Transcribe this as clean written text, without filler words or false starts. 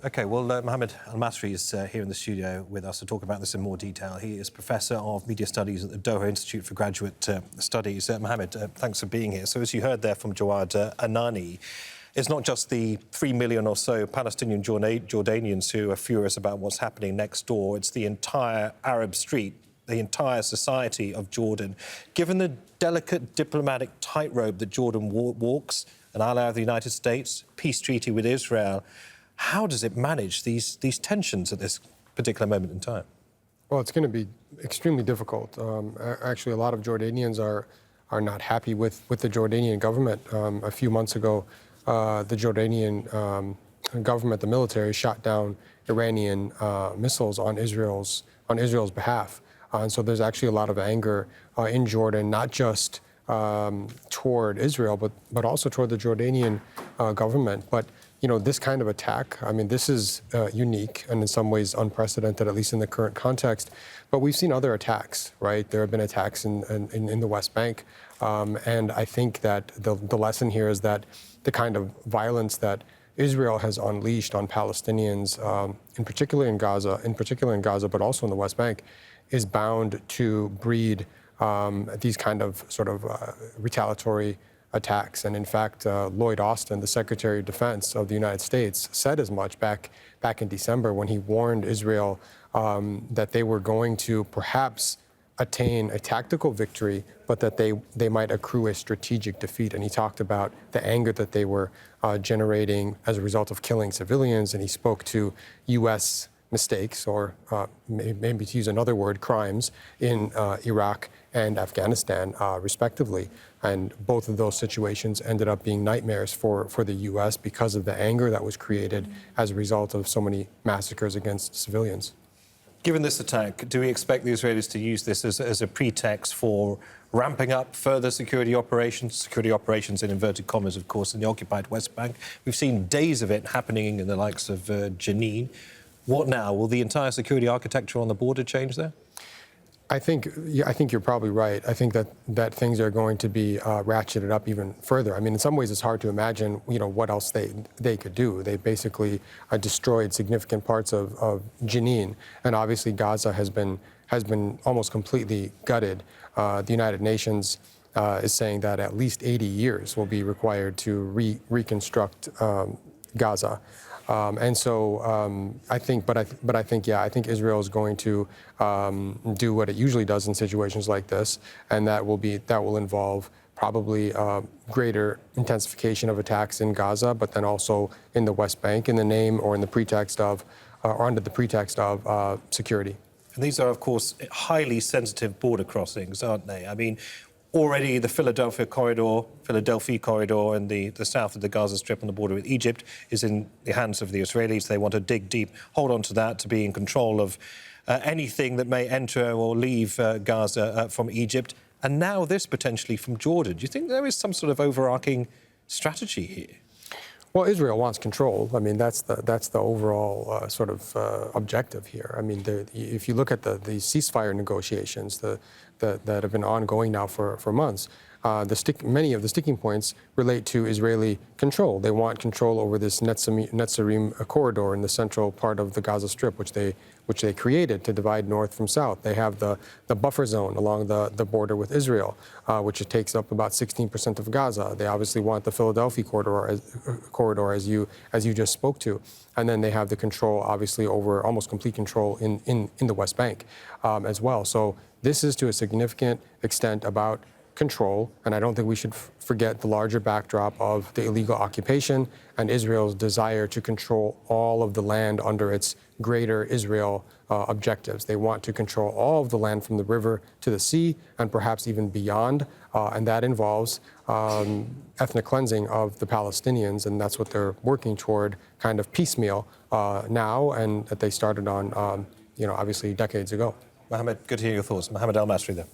OK, well, Mohamad Elmasry is here in the studio with us to talk about this in more detail. He is Professor of Media Studies at the Doha Institute for Graduate Studies. Mohamad, thanks for being here. So, as you heard there from Jawad Anani, it's not just the 3 million or so Palestinian Jordanians who are furious about what's happening next door. It's the entire Arab street, the entire society of Jordan. Given the delicate diplomatic tightrope that Jordan walks, an ally of the United States, peace treaty with Israel, how does it manage these tensions at this particular moment in time? Well, it's going to be extremely difficult. Actually, a lot of Jordanians are not happy with the Jordanian government. A few months ago, the Jordanian government, the military, shot down Iranian missiles on Israel's behalf. And so there's actually a lot of anger in Jordan, not just toward Israel, but also toward the Jordanian government. But you know, this kind of attack, I mean, this is unique and in some ways unprecedented, at least in the current context. But we've seen other attacks, right? There have been attacks in the West Bank. And I think that the lesson here is that the kind of violence that Israel has unleashed on Palestinians, in particular in Gaza, but also in the West Bank, is bound to breed these kind of sort of retaliatory attacks. And in fact, Lloyd Austin, the Secretary of Defense of the United States, said as much back in December when he warned Israel that they were going to perhaps attain a tactical victory, but that they might accrue a strategic defeat. And he talked about the anger that they were generating as a result of killing civilians. And he spoke to U.S. mistakes, or maybe to use another word, crimes in Iraq and Afghanistan, respectively. And both of those situations ended up being nightmares for the U.S. because of the anger that was created as a result of so many massacres against civilians. Given this attack, do we expect the Israelis to use this as a pretext for ramping up further security operations in inverted commas, of course, in the occupied West Bank? We've seen days of it happening in the likes of Jenin. What now? Will the entire security architecture on the border change there? I think you're probably right. I think that things are going to be ratcheted up even further. I mean, in some ways, it's hard to imagine, you know, what else they could do. They basically destroyed significant parts of Jenin, and obviously Gaza has been almost completely gutted. The United Nations is saying that at least 80 years will be required to reconstruct Gaza. And so I think Israel is going to do what it usually does in situations like this, and that will involve probably greater intensification of attacks in Gaza, but then also in the West Bank in the name or in the pretext of, or under the pretext of security. And these are, of course, highly sensitive border crossings, aren't they? I mean, already the Philadelphia corridor in the south of the Gaza Strip on the border with Egypt is in the hands of the Israelis. They want to dig deep, hold on to that, to be in control of anything that may enter or leave Gaza from Egypt. And now this potentially from Jordan. Do you think there is some sort of overarching strategy here? Well, Israel wants control. I mean, that's the overall sort of objective here. I mean, if you look at the ceasefire negotiations that have been ongoing now for months, many of the sticking points relate to Israeli control. They want control over this Netzarim corridor in the central part of the Gaza Strip, which they created to divide north from south. They have the buffer zone along the border with Israel, which takes up about 16% of Gaza. They obviously want the Philadelphia corridor, as you just spoke to, and then they have the control, obviously, over almost complete control in the West Bank as well. So this is to a significant extent about control, and I don't think we should forget the larger backdrop of the illegal occupation and Israel's desire to control all of the land under its greater Israel objectives. They want to control all of the land from the river to the sea and perhaps even beyond, and that involves ethnic cleansing of the Palestinians, and that's what they're working toward, kind of piecemeal now, and that they started on, obviously decades ago. Mohamad, good to hear your thoughts. Mohamad Elmasry there.